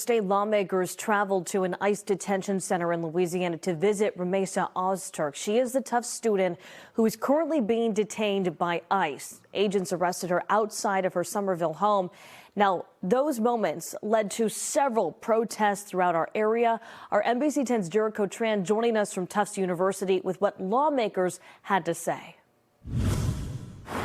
state lawmakers traveled to an ICE detention center in Louisiana to visit Rumeysa Ozturk. She is the Tufts student who is currently being detained by ICE. Agents arrested her outside of her Somerville home. Now, those moments led to several protests throughout our area. Our NBC 10's Jericho Tran joining us from Tufts University with what lawmakers had to say.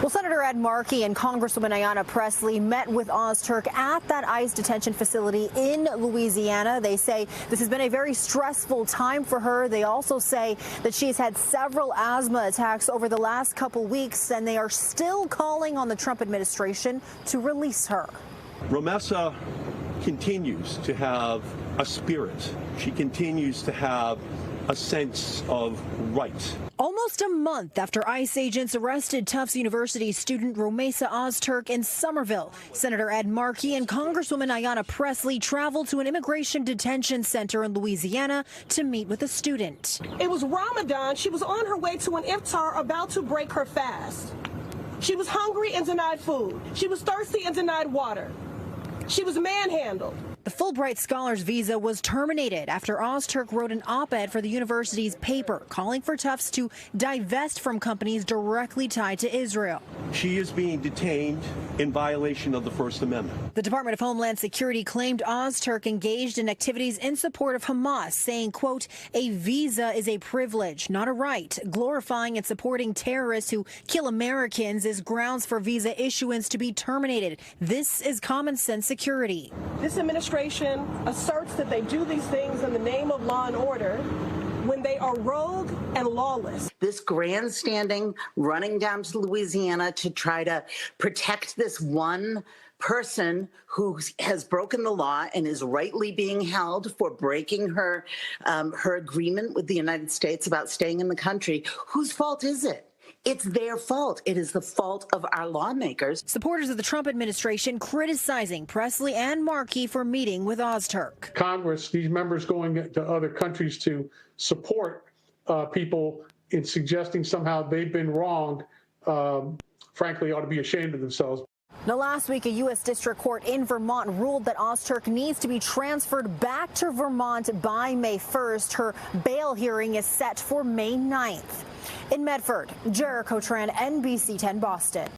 Well, Senator Ed Markey and Congresswoman Ayanna Pressley met with Ozturk at that ICE detention facility in Louisiana. They say this has been a very stressful time for her. They also say that she's had several asthma attacks over the last couple weeks, and they are still calling on the Trump administration to release her. Rumeysa continues to have a spirit. She continues to have a sense of right. Almost a month after ICE agents arrested Tufts University student Rumeysa Ozturk in Somerville, Senator Ed Markey and Congresswoman Ayanna Pressley traveled to an immigration detention center in Louisiana to meet with a student. It was Ramadan. She was on her way to an iftar about to break her fast. She was hungry and denied food. She was thirsty and denied water. She was manhandled. The Fulbright Scholars visa was terminated after Ozturk wrote an op-ed for the university's paper calling for Tufts to divest from companies directly tied to Israel. She is being detained in violation of the First Amendment. The Department of Homeland Security claimed Ozturk engaged in activities in support of Hamas, saying, quote, a visa is a privilege, not a right. Glorifying and supporting terrorists who kill Americans is grounds for visa issuance to be terminated. This is common sense security. This administration asserts that they do these things in the name of law and order when they are rogue and lawless. This grandstanding, running down to Louisiana to try to protect this one person who has broken the law and is rightly being held for breaking her agreement with the United States about staying in the country. Whose fault is it? It's their fault. It is the fault of our lawmakers. Supporters of the Trump administration criticizing Pressley and Markey for meeting with Ozturk. Congress, these members going to other countries to support people in suggesting somehow they've been wronged, frankly, ought to be ashamed of themselves. Now, last week, a U.S. District Court in Vermont ruled that Ozturk needs to be transferred back to Vermont by May 1st. Her bail hearing is set for May 9th. In Medford, Jericho Tran, NBC 10 Boston.